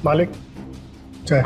मालिक चाय।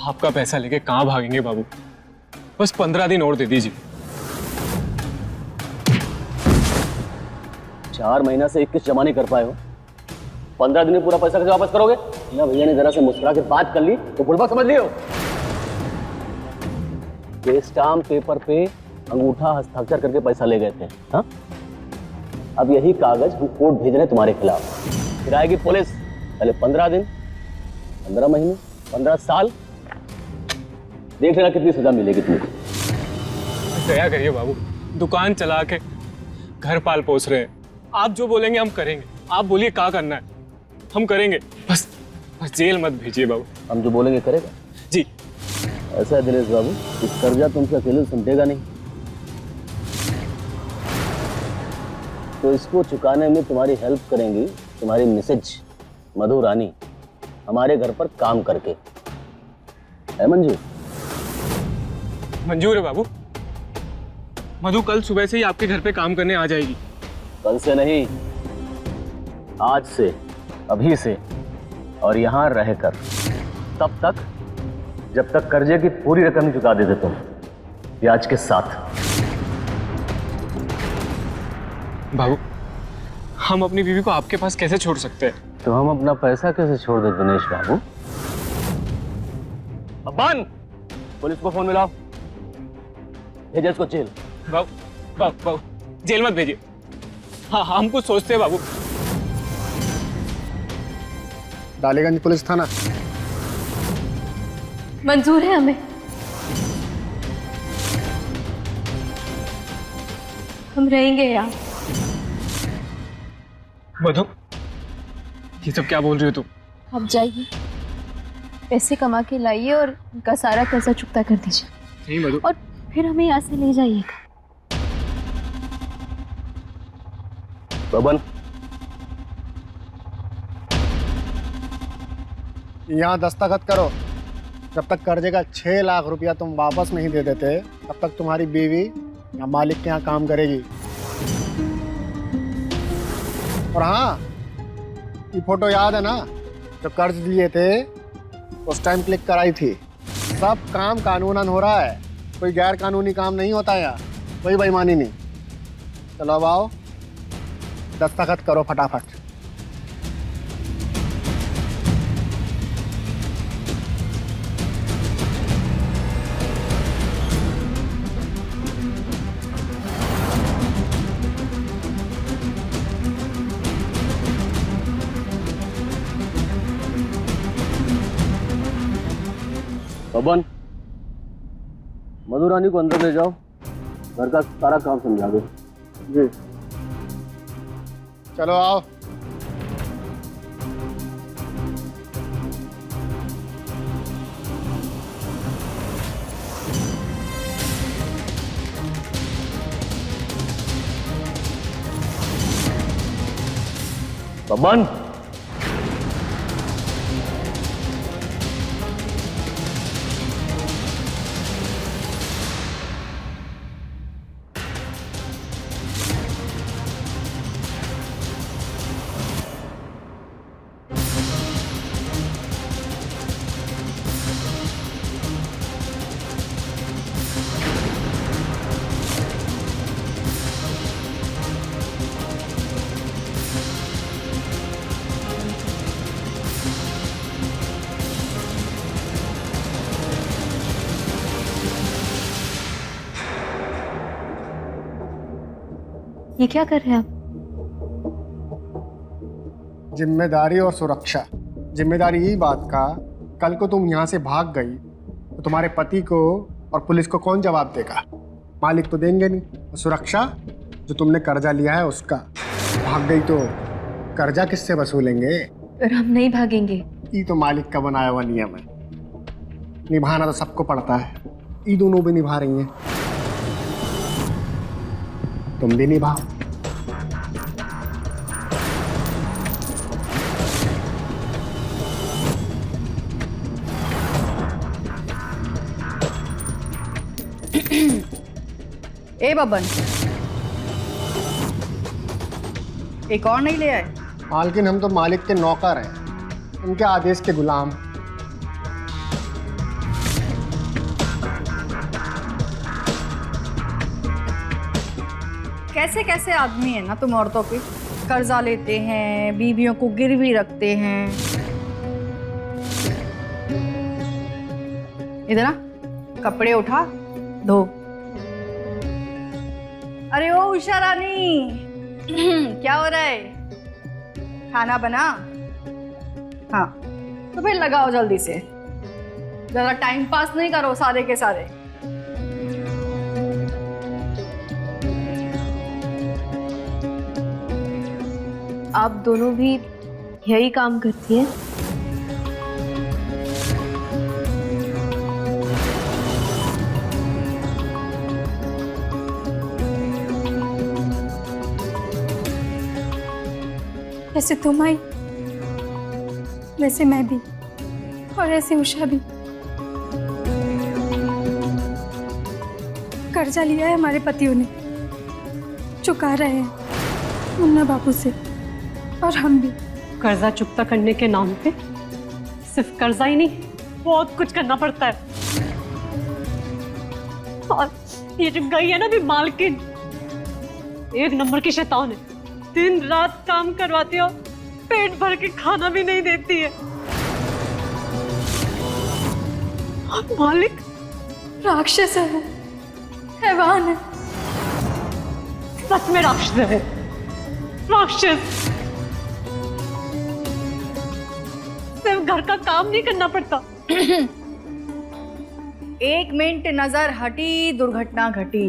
आपका पैसा लेके कहां भागेंगे बाबू? बस 15 दिन और दे दीजिए। 4 महीना से 21 जमा नहीं कर पाए हो, 15 दिन में पूरा पैसा कैसे वापस करोगे? ना भैया ने जरा से मुस्कुरा के बात कर ली तो बुड़बक समझ लियो। ये स्टाम्प पेपर पे अंगूठा हस्ताक्षर करके पैसा ले गए थे, हाँ? अब यही कागज हम कोर्ट भेज रहे हैं तुम्हारे खिलाफ। फिर आएगी पुलिस, पहले 15 दिन, 15 महीने, 15 साल, देख लेना कितनी सजा मिलेगी तुमको। दया करिए बाबू, दुकान चला के घर पाल पोस रहे हैं। आप जो बोलेंगे हम करेंगे। आप बोलिए क्या करना है, हम करेंगे। बस जेल मत भेजिए बाबू। हम जो बोलेंगे करेगा जी। ऐसा है दिनेश बाबू, इस कर्जा तुमसे अकेले समझेगा नहीं, तो इसको चुकाने में तुम्हारी हेल्प करेंगी तुम्हारी मिसेज मधु रानी, हमारे घर पर काम करके। है मंजूर? मंजूर है बाबू। मधु कल सुबह से ही आपके घर पे काम करने आ जाएगी। कल से नहीं, आज से, अभी से, और यहाँ रहकर, तब तक जब तक कर्जे की पूरी रकम नहीं चुका देते तुम, ब्याज के साथ। बाबू, हम अपनी बीवी को आपके पास कैसे छोड़ सकते हैं? तो हम अपना पैसा कैसे छोड़ दे दिनेश बाबू? अब्बान, पुलिस को फोन मिलाओ, भेजो इसको जेल। बाबू जेल मत भेजिए। हाँ हम कुछ सोचते हैं बाबू। डालीगंज पुलिस थाना। मंजूर है हमें। हम रहेंगे यहाँ। मधु, ये सब क्या बोल रही हो तुम? आप जाइए, पैसे कमा के लाइए और उनका सारा कर्जा चुकता कर दीजिए। नहीं मधु। और फिर हमें यहाँ से ले जाइएगा। बबन, यहाँ दस्तखत करो। जब तक कर्जे का 6 लाख रुपया तुम वापस नहीं दे देते, तब तक तुम्हारी बीवी या मालिक के यहाँ काम करेगी। और हाँ, ये फोटो याद है ना, जो कर्ज लिए थे उस टाइम क्लिक कराई थी। सब काम कानूनन हो रहा है, कोई गैर कानूनी काम नहीं होता यहाँ, कोई बेईमानी नहीं। चलो अब आओ, दस्तखत करो फटाफट। बबन, मधु रानी को अंदर ले जाओ, घर का सारा काम समझा दो। जी चलो आओ। बबन, ये क्या कर रहे हैं आप? जिम्मेदारी और सुरक्षा। जिम्मेदारी यही बात का, कल को तुम यहाँ से भाग गई तो तुम्हारे पति को और पुलिस को कौन जवाब देगा? मालिक तो देंगे नहीं। और सुरक्षा, जो तुमने कर्जा लिया है उसका। भाग गई तो कर्जा किससे वसूलेंगे? पर हम नहीं भागेंगे। ये तो मालिक का बनाया हुआ नियम है, निभाना तो सबको पड़ता है। ये दोनों भी निभा रही हैं, तुम भी निभाओ। ए बबन, एक और नहीं ले आए? मालकिन, हम तो मालिक के नौकर हैं, उनके आदेश के गुलाम। कैसे कैसे आदमी है ना तुम औरतों के। कर्जा लेते हैं, बीवियों को गिरवी रखते हैं। इधर आ, कपड़े उठा धो। अरे ओ उषा रानी, क्या हो रहा है? खाना बना? हाँ तो फिर लगाओ जल्दी से, जरा टाइम पास नहीं करो सारे के सारे। आप दोनों भी यही काम करती हैं? ऐसे तुम आई, वैसे मैं भी, और ऐसे उषा भी। कर्जा लिया है हमारे पतियों ने, चुका रहे हैं मुन्ना बाबू से, और हम भी। कर्जा चुकता करने के नाम पे सिर्फ कर्जा ही नहीं, बहुत कुछ करना पड़ता है। और ये जो गई है ना भी मालकिन, एक नंबर की शैतान है। दिन रात काम करवाती हो, पेट भर के खाना भी नहीं देती है। और मालिक राक्षस है, हैवान है। सच में राक्षस है, राक्षस। सिर्फ घर का काम नहीं करना पड़ता। एक मिनट नजर हटी, दुर्घटना घटी।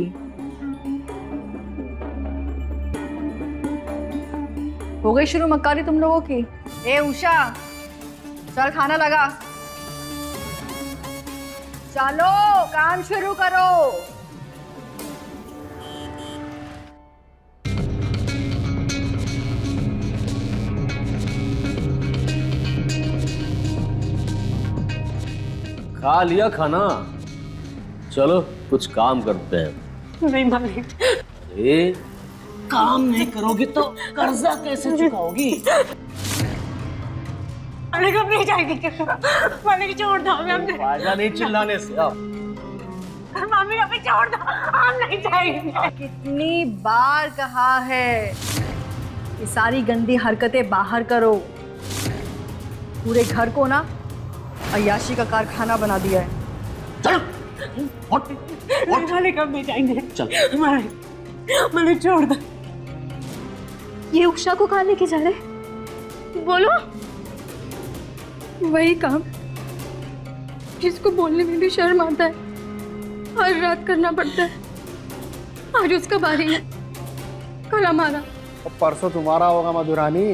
हो गई शुरू मक्कारी तुम लोगों की। ए उषा, चल खाना लगा। चलो काम शुरू करो। खा लिया खाना, चलो कुछ काम करते हैं। नहीं मालिक, अरे काम नहीं करोगी तो कर्जा कैसे चुकाओगी? मालिक अब नहीं जाएगी। मालिक छोड़ दो हमें, हमने फायदा नहीं चिल्लाने से। आओ मम्मी हमें छोड़ दो, हम नहीं जाएंगे। कितनी बार कहा है, ये सारी गंदी हरकतें बाहर करो। पूरे घर को ना अय्याशी का कारखाना बना दिया है। मालिक हम नहीं जाएंगे। चल मालिक छोड़ दो। ये उषा को कहाँ लेके जा रहे? बोलो। वही काम जिसको बोलने में भी शर्म आता है, हर रात करना पड़ता है। आज उसका बारी है, कल हमारा, और परसों तुम्हारा होगा मधुरानी।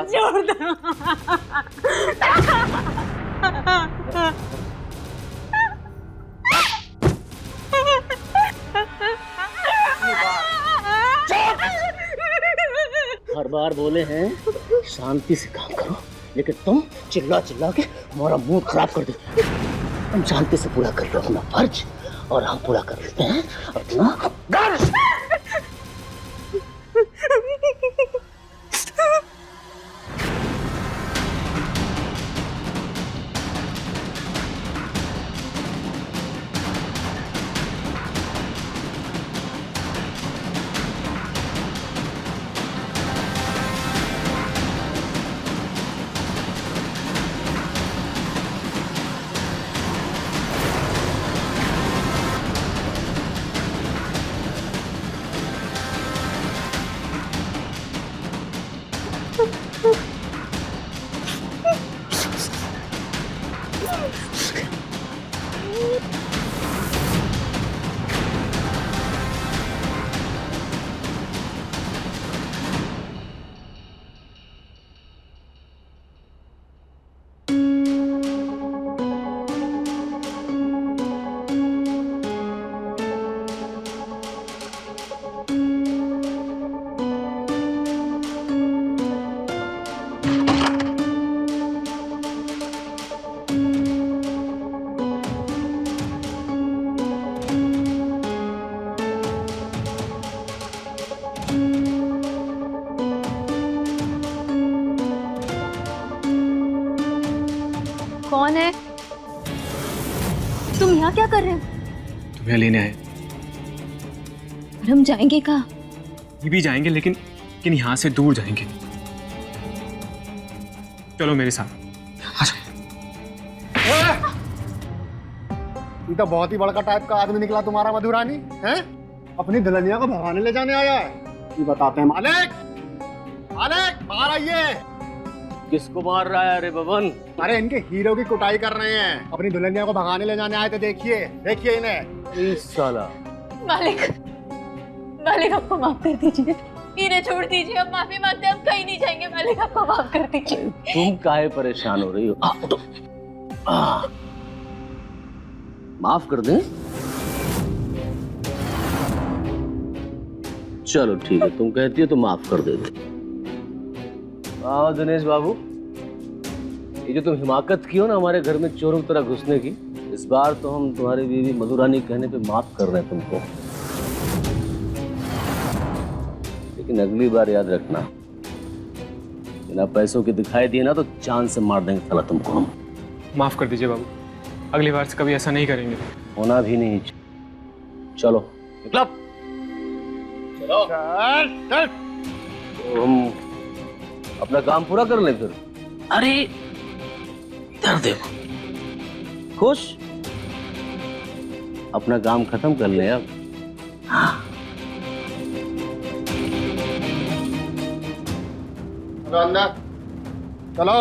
छोड़ दो। हर बार बोले हैं शांति से काम करो, लेकिन तुम चिल्ला चिल्ला के हमारा मूड खराब कर देते। तुम शांति से पूरा कर लो अपना फर्ज, और हम पूरा कर लेते हैं अपना फर्ज। कौन है? तुम यहाँ क्या कर रहे हो? तुम्हें लेने आए। और हम जाएंगे कहाँ? ये भी जाएंगे, लेकिन यहाँ से दूर जाएंगे। चलो मेरे साथ। ये तो बहुत ही बड़का टाइप का आदमी निकला तुम्हारा मधुरानी, हैं? अपनी दुल्हनिया को भगाने ले जाने आया है। ये बताते हैं मालिक, मालिक बाहर आइए। किसको मार रहा है? अरे बबन, अरे इनके हीरो की कुटाई कर रहे हैं। अपनी दुल्हनिया को भगाने ले जाने आए थे। देखिए देखिए इन्हें। इस साला मालिक, मालिक आपको माफ कर दीजिए, इन्हें छोड़ दीजिए, हम माफी मांगते हैं, हम कहीं नहीं जाएंगे। मालिक आपको माफ कर दीजिए। तुम काहे परेशान हो रही हो? माफ कर दें? चलो ठीक है, तुम कहती हो तो माफ कर देते। आओ दिनेश बाबू, ये जो तुम हिमाकत की हो ना हमारे घर में चोरों की तरह घुसने की, इस बार तो हम तुम्हारी बीवी मधुरानी कहने पे माफ कर रहे हैं तुमको। लेकिन अगली बार याद रखना, बिना पैसों के दिखाई दिए ना तो जान से मार देंगे साला तुमको हम। माफ कर दीजिए बाबू, अगली बार से कभी ऐसा नहीं करेंगे। होना भी नहीं। चलो निकलो। चलो तो हम अपना काम पूरा कर लें फिर। अरे इधर देखो, खुश? अपना काम खत्म कर लें अब। हाँ। चलो अंदर चलो।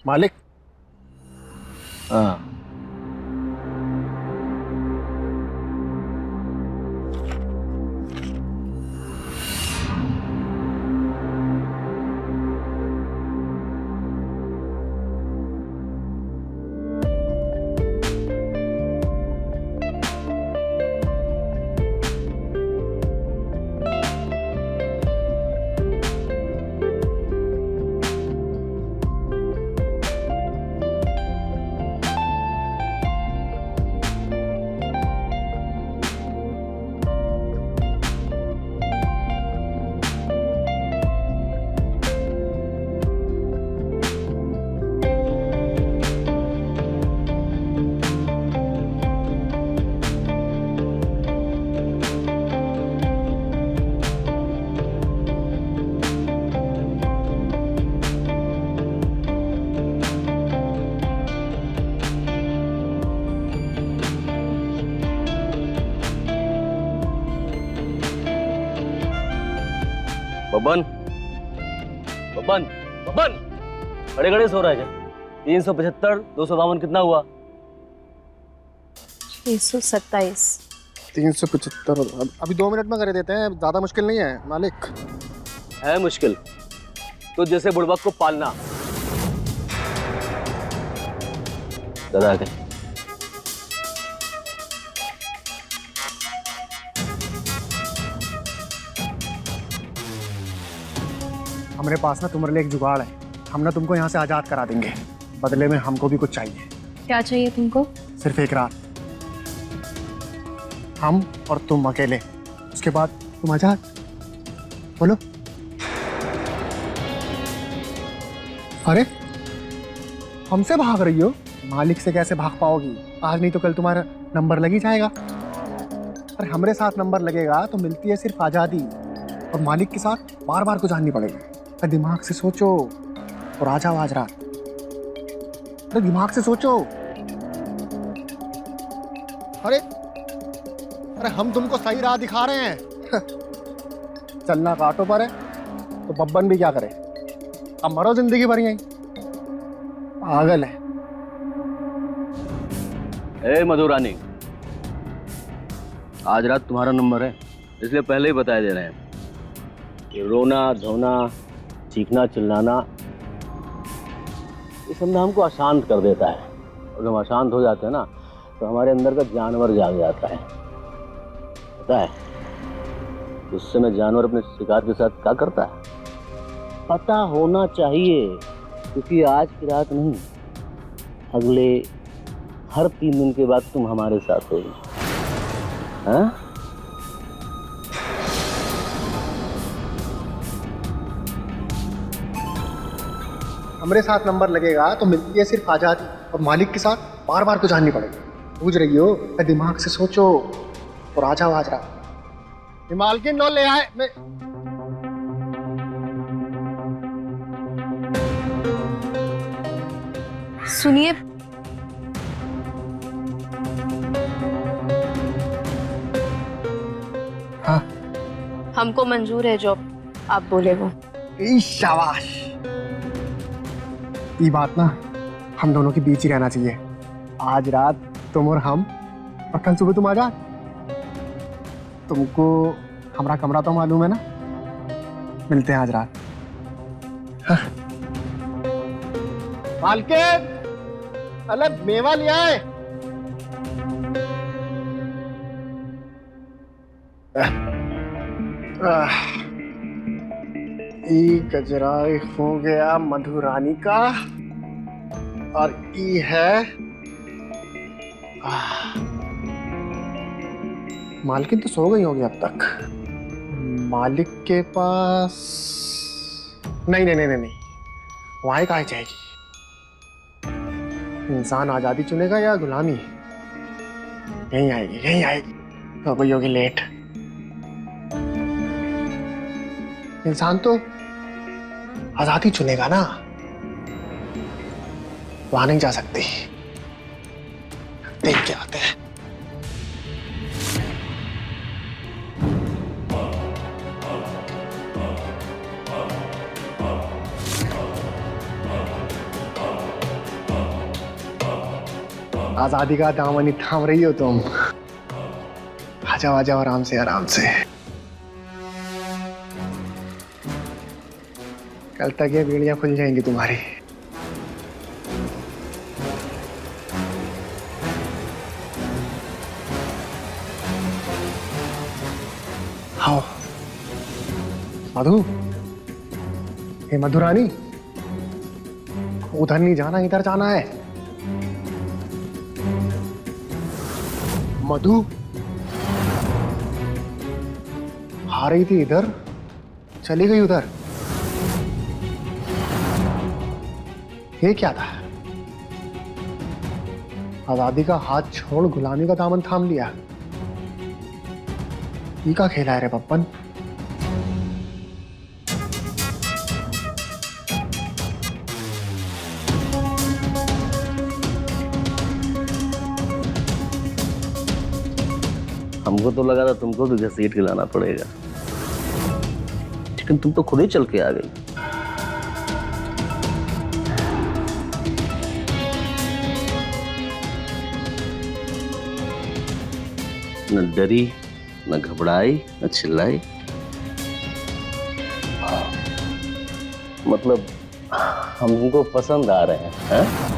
मालिक, हाँ बबन, बबन, बबन, खड़े खड़े सो रहा है क्या? 375, 252 कितना हुआ? 627। 375। अभी 2 मिनट में कर देते हैं, ज्यादा मुश्किल नहीं है मालिक। है मुश्किल तो जैसे बुड़बक को पालना। दादा आगे। हमारे पास ना तुम्हारे लिए एक जुगाड़ है। हम ना तुमको यहाँ से आजाद करा देंगे, बदले में हमको भी कुछ चाहिए। क्या चाहिए तुमको? सिर्फ एक रात, हम और तुम अकेले, उसके बाद तुम आजाद। बोलो। अरे हमसे भाग रही हो? मालिक से कैसे भाग पाओगी? आज नहीं तो कल तुम्हारा नंबर लग ही जाएगा। अरे हमारे साथ नंबर लगेगा तो मिलती है सिर्फ आजादी, और मालिक के साथ बार बार को जाननी पड़ेगी। अरे दिमाग से सोचो और आ जाओ आज रात। अरे दिमाग से सोचो। अरे अरे हम तुमको सही राह दिखा रहे हैं। चलना कांटों पर है तो बब्बन भी क्या करे? अब मरो जिंदगी भर यहीं। पागल है। ए मधुरानी, आज रात तुम्हारा नंबर है, इसलिए पहले ही बता दे रहे हैं कि रोना धोना चीखना चिल्लाना ये सब ना हमको अशांत कर देता है, और जब अशांत हो जाते हैं ना तो हमारे अंदर का जानवर जाग जाता है। पता है उस समय जानवर अपने शिकार के साथ क्या करता है? पता होना चाहिए, क्योंकि आज की रात नहीं, अगले हर 3 दिन के बाद तुम हमारे साथ होगी। हाँ? हमारे साथ नंबर लगेगा तो मिलती है सिर्फ आजादी, और मालिक के साथ बार बार तो जाननी पड़ेगी। पूछ रही हो, दिमाग से सोचो और आ जाओ आज रात। मालकिन नो ले आए मैं। सुनिए, हाँ हमको मंजूर है जॉब, आप बोले वो। शाबाश। ये बात ना हम दोनों के बीच ही रहना चाहिए। आज रात तुम और हम, और कल सुबह तुम आ जा। तुमको हमारा कमरा तो मालूम है ना, मिलते हैं आज रात। हाँ। मालकिन अरे मेवा ले आए। ई गजरा हो गया मधुरानी का, और ई है मालकिन तो सो गई होगी अब तक। मालिक के पास नहीं नहीं नहीं नहीं, नहीं। वहां कहाँ जाएगी? इंसान आजादी चुनेगा या गुलामी? यहीं आएगी, यहीं आएगी। तो गई होगी लेट। इंसान तो आजादी चुनेगा ना, वहां नहीं जा सकती। देख के आते हैं। आजादी का दामन ही थाम रही हो तुम। आ जाओ आ जाओ, आराम से आराम से। कल तक ये बीड़ियां खुल जाएंगी तुम्हारी। आओ मधु, ये मधुरानी, उधर नहीं जाना, इधर जाना है। मधु आ रही थी इधर, चली गई उधर। ये क्या था? आजादी का हाथ छोड़ गुलामी का दामन थाम लिया। ये का खेला है रे पप्पन? हमको तो लगा था तुमको भी घसीट के लाना पड़ेगा, लेकिन तुम तो खुद ही चल के आ गई। न डरी, न घबराई, न चिल्लाई। मतलब हम तुमको पसंद आ रहे हैं, हैं?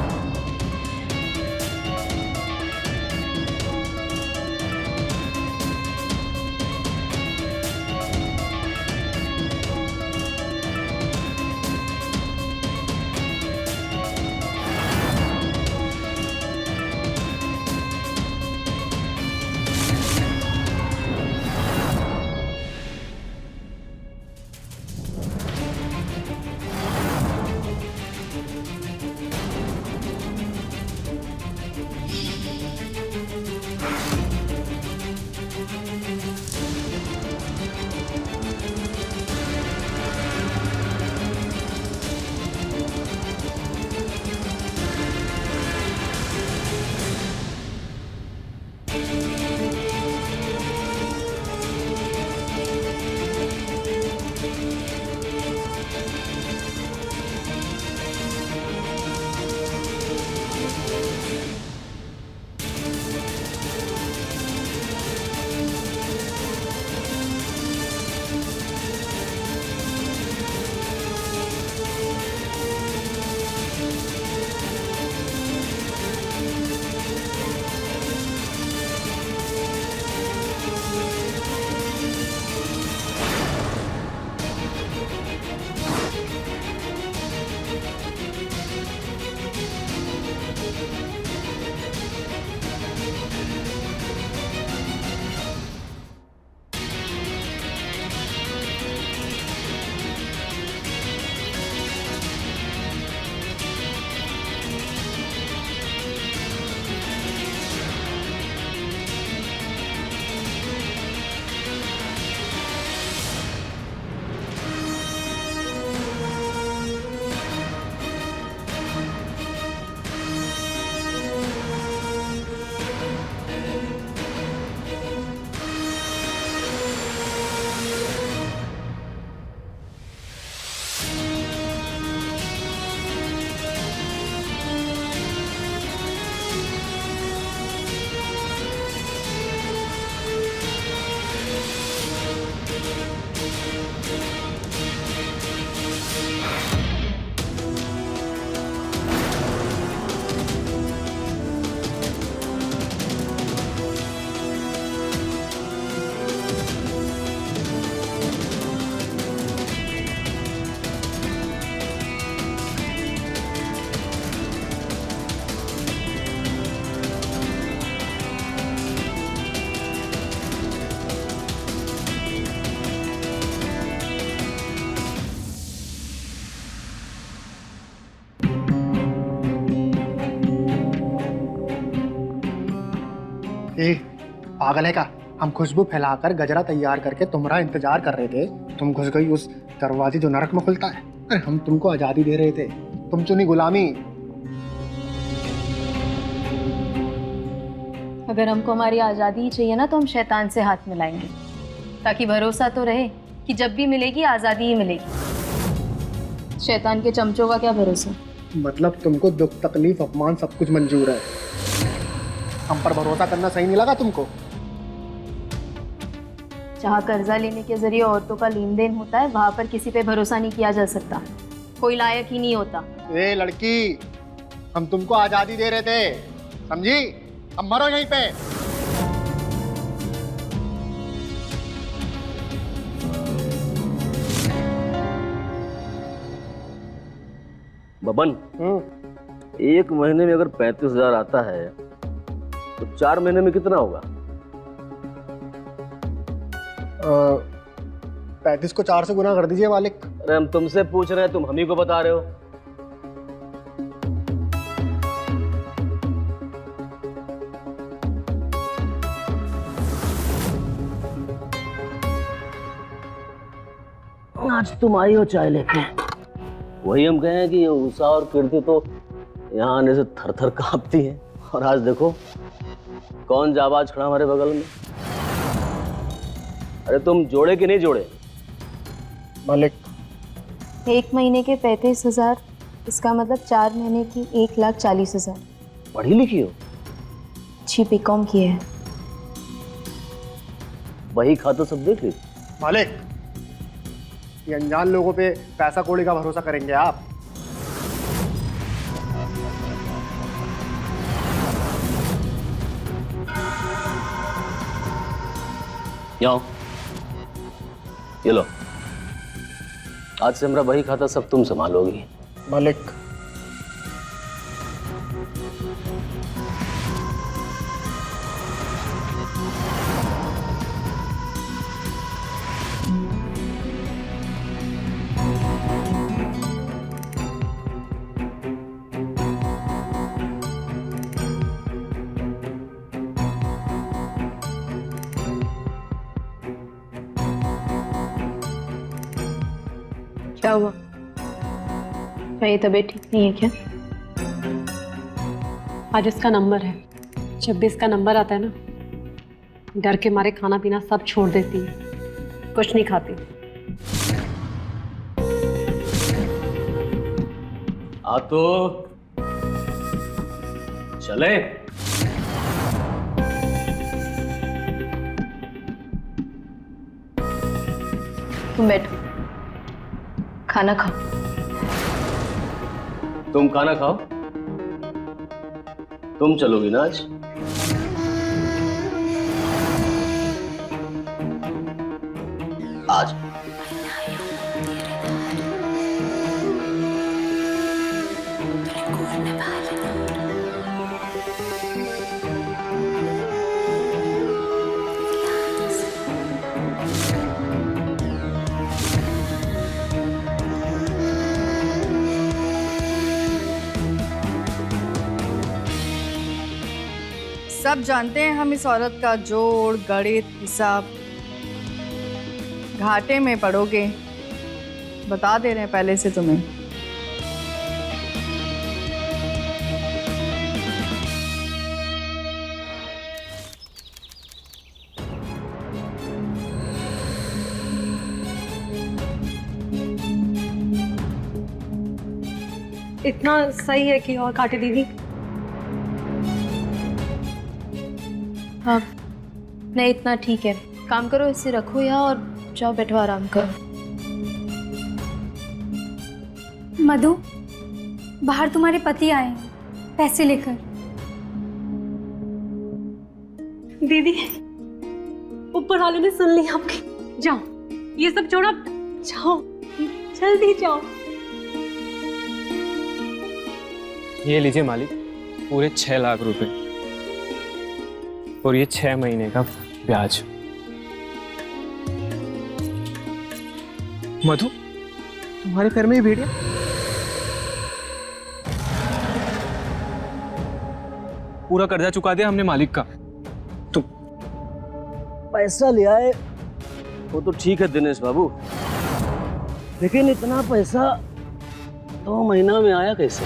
ए पागल है का? हम खुशबू फैलाकर गजरा तैयार करके तुम्हारा इंतजार कर रहे थे, तुम घुस गई उस दरवाजे जो नरक में खुलता है। अरे हम तुमको आजादी दे रहे थे, तुम चुनी गुलामी। अगर हमको हमारी आज़ादी ही चाहिए ना तो हम शैतान से हाथ मिलाएंगे, ताकि भरोसा तो रहे कि जब भी मिलेगी आज़ादी ही मिलेगी। शैतान के चमचों का क्या भरोसा। मतलब तुमको दुख तकलीफ अपमान सब कुछ मंजूर है, हम पर भरोसा करना सही नहीं लगा तुमको? जहाँ कर्जा लेने के जरिए औरतों का लेन देन होता है वहां पर किसी पे भरोसा नहीं किया जा सकता, कोई लायक ही नहीं होता। ए लड़की, हम तुमको आजादी दे रहे थे, समझी? अब मरो यहीं पे। बबन, 1 महीने में अगर 35,000 आता है तो 4 महीने में कितना होगा? 35 को 4 से गुना कर दीजिए मालिक। अरे हम तुमसे पूछ रहे हैं, तुम हम ही को बता रहे हो। आज तुम आई हो चाय लेके। वही हम कहें कि ये उषा और कीर्ति तो यहाँ आने से थर थर कांपती है, और आज देखो कौन जाबाज खड़ा हमारे बगल में। अरे तुम जोड़े कि नहीं जोड़े? मालिक 1 महीने के 35,000, इसका मतलब 4 महीने की 1,40,000। पढ़ी लिखी हो? अच्छी बीकॉम की है। वही खाता सब देख ली। मालिक, ये अनजान लोगों पे पैसा कौड़ी का भरोसा करेंगे आप? यहाँ ये लो, आज से हमारा वही खाता सब तुम संभालोगी। मालिक क्या हुआ? मेरी तबीयत ठीक नहीं है क्या? आज इसका नंबर है, जब भी इसका नंबर आता है ना, डर के मारे खाना पीना सब छोड़ देती है, कुछ नहीं खाती। आ तो चले। तुम बैठो, खाना खाओ। तुम खाना खाओ, तुम चलोगी ना आज? आज सब जानते हैं हम इस औरत का जोड़ गणित हिसाब। घाटे में पड़ोगे, बता दे रहे हैं पहले से तुम्हें। इतना सही है कि और काटे दीदी? हाँ नहीं, इतना ठीक है। काम करो, इसे रखो यहाँ और जाओ बैठो आराम करो। मधु, बाहर तुम्हारे पति आए हैं पैसे लेकर। दीदी, ऊपर वाले ने सुन ली आपकी। जाओ, ये सब छोड़ो, जाओ जल्दी जाओ। ये लीजिए मालिक, पूरे 6 लाख रुपए, और ये 6 महीने का ब्याज। मधु, तुम्हारे पैर में ही भेड़िया? पूरा कर्जा चुका दिया हमने मालिक का, पैसा ले आए वो तो ठीक है दिनेश बाबू, लेकिन इतना पैसा 2 महीना में आया कैसे?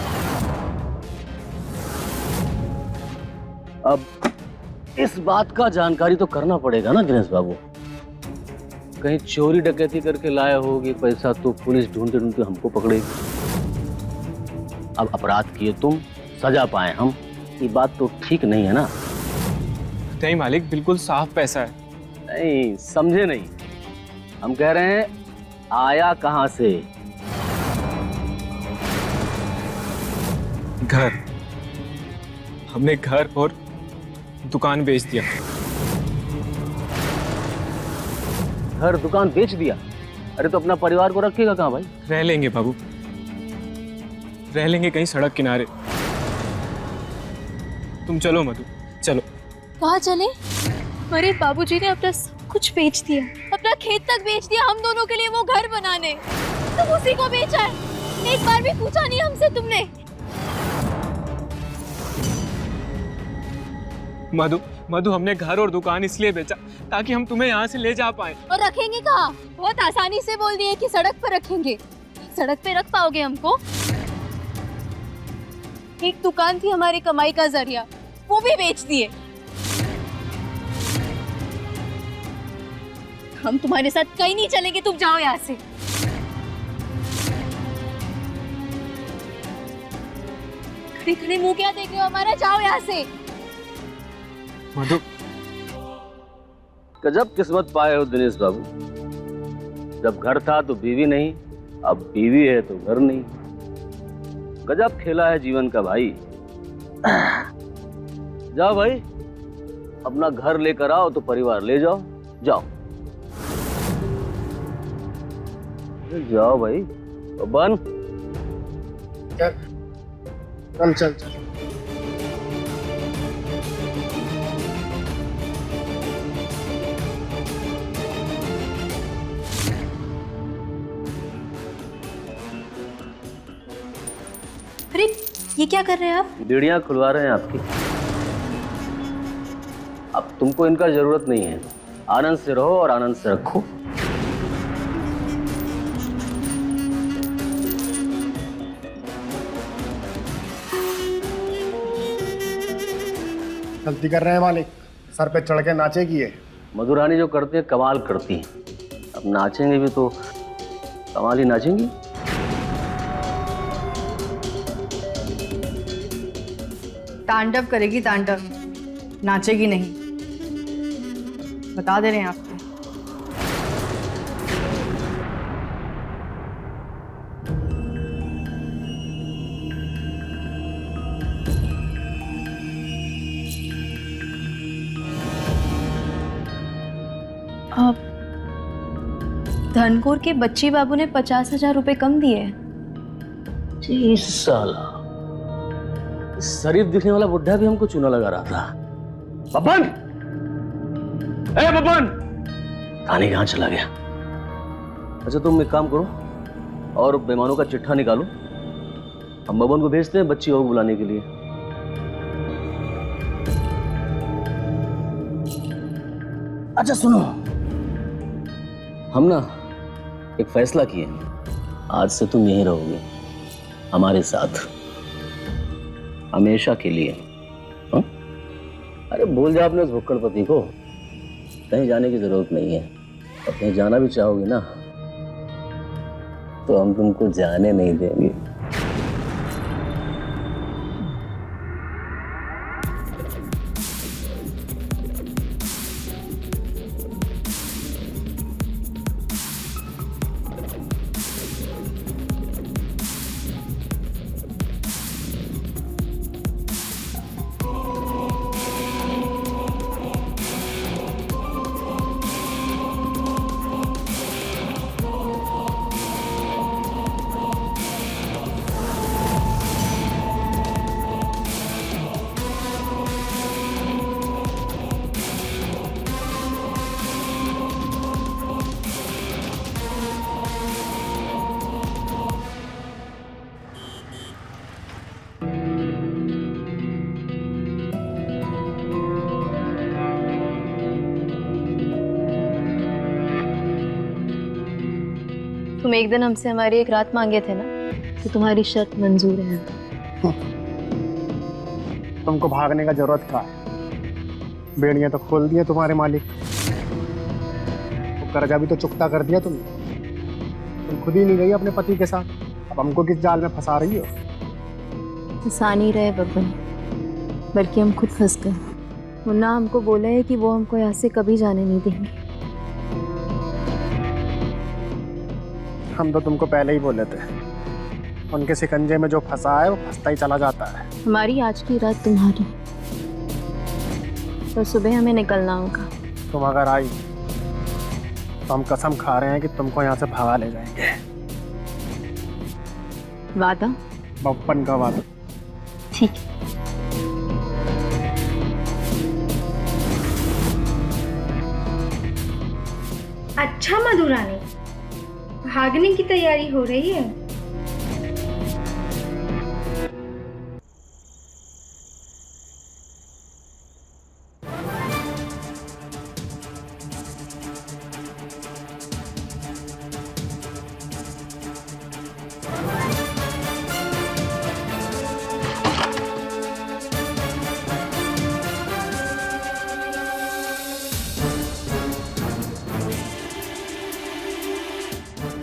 अब इस बात का जानकारी तो करना पड़ेगा ना दिनेश बाबू। कहीं चोरी डकैती करके लाया होगी पैसा तो पुलिस ढूंढते ढूंढते हमको पकड़ेगी। अब अपराध किए तुम, सजा पाए हम, ये बात तो ठीक नहीं है ना। नहीं मालिक, बिल्कुल साफ पैसा है। नहीं समझे नहीं, हम कह रहे हैं आया कहां से? घर, हमने घर और दुकान बेच दिया। घर दुकान बेच दिया? अरे तो अपना परिवार को रखेगा कहां भाई? रह लेंगे बाबू, रह लेंगे कहीं सड़क किनारे। तुम चलो मधु, चलो। कहाँ चले? अरे बाबूजी ने अपना सब कुछ बेच दिया, अपना खेत तक बेच दिया हम दोनों के लिए वो घर बनाने। तुम उसी को बेचा है, एक बार भी पूछा नहीं हमसे तुमने। मधु, मधु, हमने घर और दुकान इसलिए बेचा ताकि हम तुम्हें यहाँ से ले जा पाए। और रखेंगे कहाँ? बहुत आसानी से बोल दिए कि सड़क पर रखेंगे। सड़क पे रख पाओगे हमको? एक दुकान थी हमारी कमाई का जरिया, वो भी बेच दिए। हम तुम्हारे साथ कहीं नहीं चलेंगे, तुम जाओ यहाँ से। खड़े खड़े मुंह क्या देख रहे हो हमारा? जाओ यहाँ से। मधु, गजब किस्मत पाए हो दिनेश बाबू। जब घर था तो बीवी नहीं, अब बीवी है तो घर नहीं। गजब खेला है जीवन का भाई। जाओ भाई, अपना घर लेकर आओ तो परिवार ले जाओ। जाओ जाओ भाई। बन चल चल चल। अरे ये क्या कर रहे हैं आप? बीड़ियां खुलवा रहे हैं आपकी। अब तुमको इनका जरूरत नहीं है। आनंद से रहो और आनंद से रखो। गलती कर रहे हैं मालिक, सर पे चढ़ के नाचेगी ये। मधुरानी जो करती है कमाल करती है। अब नाचेंगे भी तो कमाल ही नाचेंगी। तांडव करेगी तांडव, नाचेगी नहीं, बता दे रहे हैं आपको। धनकोर के बच्ची बाबू ने 50,000 रुपए कम दिए। 30 साला शरीफ दिखने वाला बुढ़ा भी हमको चूना लगा रहा था। बब्बन, ए बब्बन, थाने कहाँ चला गया? अच्छा तुम एक काम करो और बेईमानों का चिट्ठा निकालो, हम बब्बन को भेजते हैं बच्ची को बुलाने के लिए। अच्छा सुनो, हम ना एक फैसला किए, आज से तुम यहीं रहोगे हमारे साथ हमेशा के लिए। हा? अरे बोल जाओ अपने उस भुक्कड़ पति को, कहीं जाने की जरूरत नहीं है। और कहीं जाना भी चाहोगे ना तो हम तुमको जाने नहीं देंगे। तुम एक दिन हमसे हमारी एक रात मांगे थे ना, तो तुम्हारी शर्त मंजूर है। तुमको भागने का जरूरत क्या है? बेड़ियां तो खोल दिए तुम्हारे मालिक, तो कर्जा भी तो चुकता कर दिया तुमने। तुम खुद ही नहीं गई अपने पति के साथ, अब हमको किस जाल में फंसा रही हो? फंसा नहीं रहे बब्बन, बल्कि हम खुद फंस गए। मुन्ना हमको बोले है कि वो हमको यहाँ से कभी जाने नहीं देंगे। हम तो तुमको पहले ही बोले थे, उनके शिकंजे में जो फंसा है वो फंसता ही चला जाता है। हमारी आज की रात तुम्हारी, तो सुबह हमें निकलना होगा। तुम अगर आई तो हम कसम खा रहे हैं कि तुमको यहाँ से भगा ले जाएंगे। वादा? बप्पन का वादा। ठीक है। अच्छा मधुरानी, भागने की तैयारी हो रही है।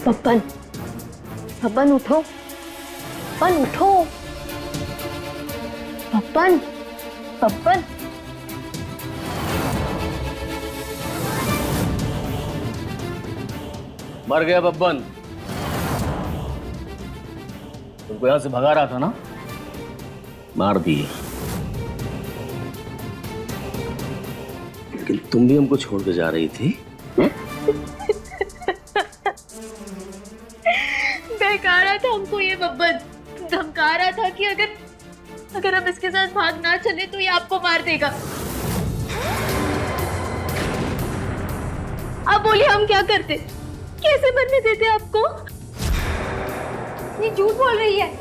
पप्पन, पप्पन उठो, पप्पन उठो, पप्पन, पप्पन। मर गया बब्बन। तुमको यहां से भगा रहा था ना, मार दिए। लेकिन तुम भी हमको छोड़ के जा रही थी। बहका रहा था हमको ये बब्बन, धमका रहा था कि अगर हम इसके साथ भाग ना चले तो ये आपको मार देगा। अब बोलिए हम क्या करते, कैसे बनने देते आपको? ये झूठ बोल रही है,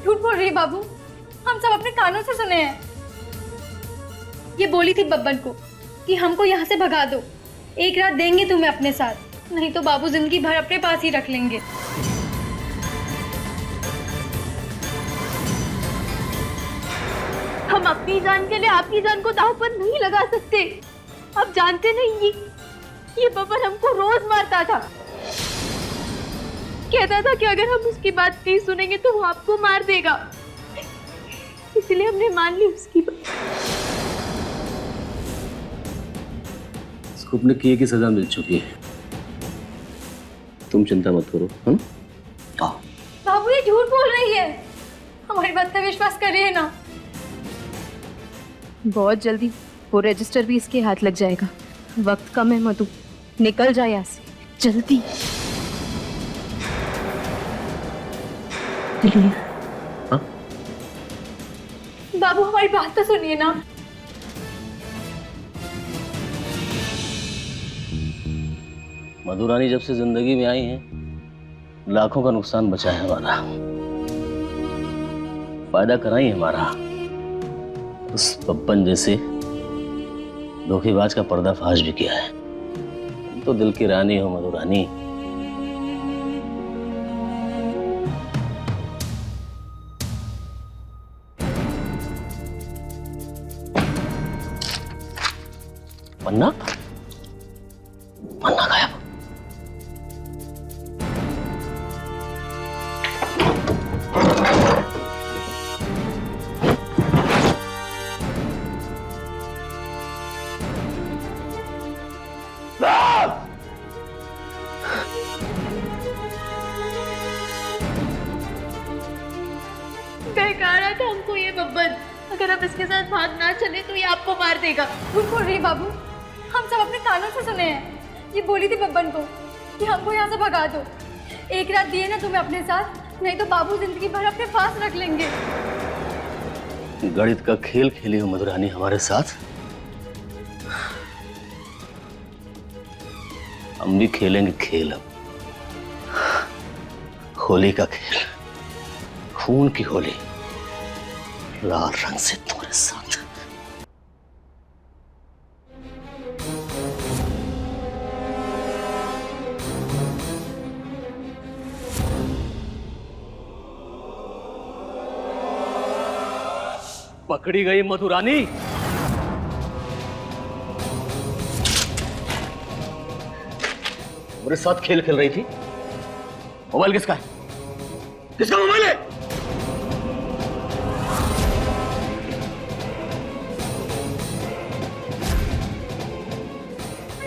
झूठ बोल रही है बाबू, हम सब अपने कानों से सुने हैं। ये बोली थी बब्बन को कि हमको यहाँ से भगा दो, एक रात देंगे तुम्हें अपने साथ, नहीं तो बाबू जिंदगी भर अपने पास ही रख लेंगे। हम अपनी जान के लिए आपकी जान को दांव पर नहीं लगा सकते। आप जानते नहीं, ये बब्बन हमको रोज मारता था, कहता था कि अगर हम उसकी बात नहीं सुनेंगे तो वो आपको मार देगा, इसलिए हमने मान ली उसकी बात। इसको अपने किए की सजा मिल चुकी है, तुम चिंता मत करो। हम बाबू ये झूठ बोल रही है, हमारी बात पे विश्वास करिए ना। बहुत जल्दी वो रजिस्टर भी इसके हाथ लग जाएगा। वक्त कम है मधु, निकल जाए यहाँ से जल्दी। हाँ? बाबू हमारी बात तो सुनिए ना। मधुरानी जब से जिंदगी में आई है, लाखों का नुकसान बचा है हमारा, फायदा कराई है हमारा। उस बब्बन जैसे धोखेबाज का पर्दाफाश भी किया है। तुम तो दिल की रानी हो मधुरानी। पन्ना, पन्ना गायब। बहका रहा था हमको ये बब्बन, अगर हम इसके साथ भाग ना चले तो ये आपको मार देगा। झूठ बोल रही है बाबू, हम सब अपने कानों से सुने हैं। ये बोली थी बब्बन को कि हमको यहाँ से भगा दो, एक रात दिए ना तुम्हें अपने साथ, नहीं तो बाबू जिंदगी भर अपने पास रख लेंगे। गणित का खेल खेली हो मधुरानी हमारे साथ। हम भी खेलेंगे खेल, अब होली का खेल, खून की होली, लाल रंग से तुम्हारे साथ। पकड़ी गई मधुरानी। मेरे साथ खेल खेल रही थी। मोबाइल किसका है? किसका मोबाइल है?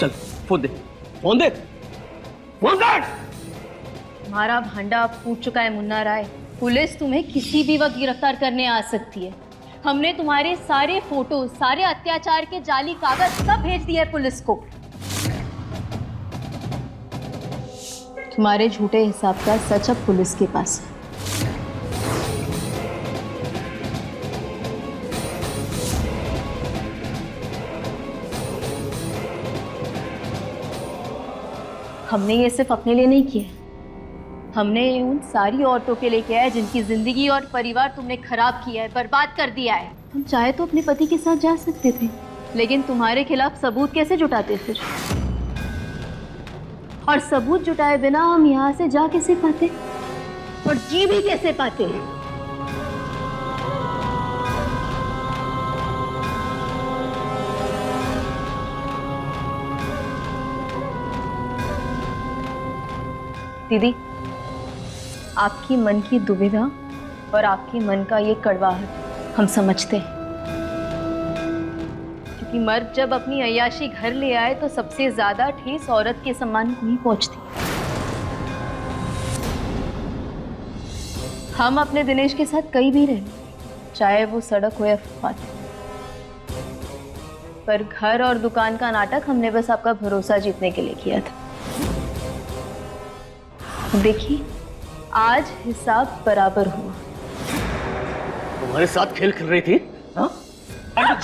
चल फोन दे, फोन दे, फोन दे। तुम्हारा भांडा अब फूट चुका है मुन्ना राय। पुलिस तुम्हें किसी भी वक्त गिरफ्तार करने आ सकती है। हमने तुम्हारे सारे फोटो, सारे अत्याचार के जाली कागज सब भेज दिए है पुलिस को। तुम्हारे झूठे हिसाब का सच अब पुलिस के पास है। हमने ये सिर्फ अपने लिए नहीं किया, हमने उन सारी औरतों के लिए किया है जिनकी जिंदगी और परिवार तुमने खराब किया है, बर्बाद कर दिया है। हम चाहे तो अपने पति के साथ जा सकते थे, लेकिन तुम्हारे खिलाफ सबूत कैसे जुटाते फिर? और सबूत जुटाए बिना हम यहाँ से जा कैसे पाते और जी भी कैसे पाते? दीदी, आपकी मन की दुविधा और आपके मन का ये कड़वाहट हम समझते हैं, क्योंकि मर्द जब अपनी अय्याशी घर ले आए तो सबसे ज्यादा ठेस औरत के सम्मान को ही पहुंचती। हम अपने दिनेश के साथ कहीं भी रहे, चाहे वो सड़क हो या फुटपाथ, पर घर और दुकान का नाटक हमने बस आपका भरोसा जीतने के लिए किया था। देखिए, आज हिसाब बराबर हुआ। तुम्हारे साथ खेल खेल रही थी, हाँ?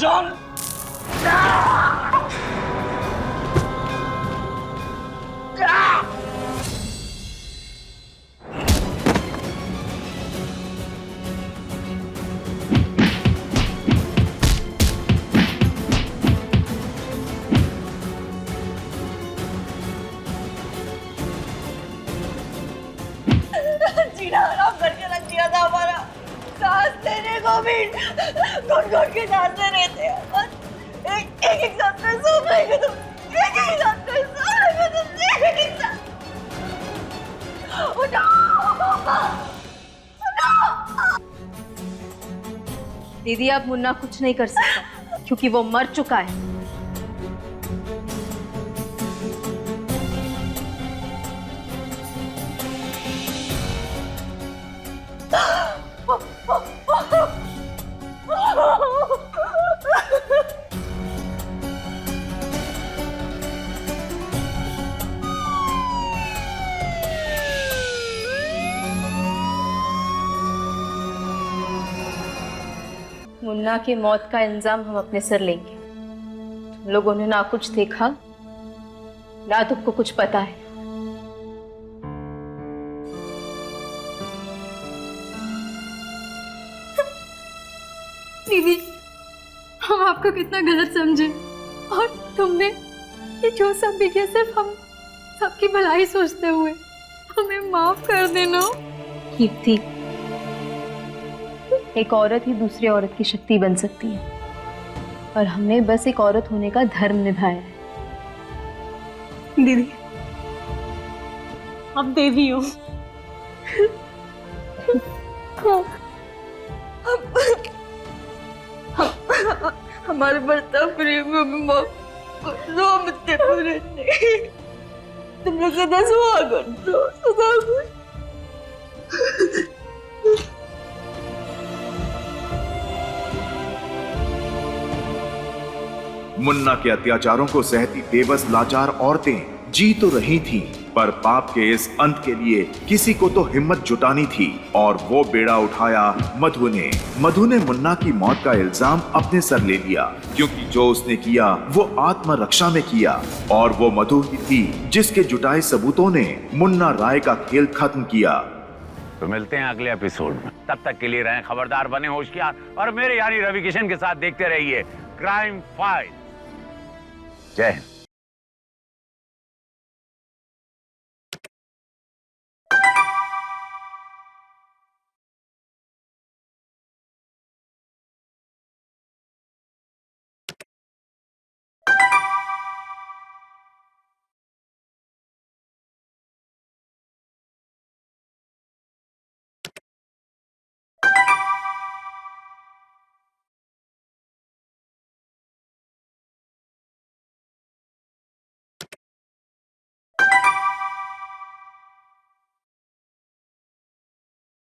जॉन! जीना हराम करके रख दिया था हमारा। सांस लेने को भी घुट-घुट के सांस ले रहे थे। बस एक सांस में सो गए तुम, एक सांस में सो गए तुम, एक सांस। उठो, उठो। दीदी, अब मुन्ना कुछ नहीं कर सकता क्योंकि वो मर चुका है। मुन्ना की मौत का इल्जाम हम अपने सर लेंगे। तुम लोगों ने ना कुछ देखा, ना तुमको कुछ पता है। दीदी, हम आपको कितना गलत समझे और तुमने ये जो सब भी किया सिर्फ हम सबकी भलाई सोचते हुए। हमें माफ कर देना। कीर्ति, एक औरत ही दूसरी औरत की शक्ति बन सकती है और हमने बस एक औरत होने का धर्म निभाया है। दीदी, अब देवी हो। हमारे बर्ताव प्रेम में माफ कर दो। हम इतने बुरे नहीं। तुम लोग सदा सुहागन दो, सुहागन। मुन्ना के अत्याचारों को सहती बेबस लाचार औरतें जी तो रही थीं, पर पाप के इस अंत के लिए किसी को तो हिम्मत जुटानी थी और वो बेड़ा उठाया मधु ने। मधु ने मुन्ना की मौत का इल्जाम अपने सर ले लिया, क्योंकि जो उसने किया वो आत्मरक्षा में किया और वो मधु ही थी जिसके जुटाए सबूतों ने मुन्ना राय का खेल खत्म किया। तो मिलते हैं अगले एपिसोड में, तब तक के लिए रहें खबरदार, बने होशियार और मेरे यानी रवि किशन के साथ देखते रहिए क्राइम फाइल। जय हिंद।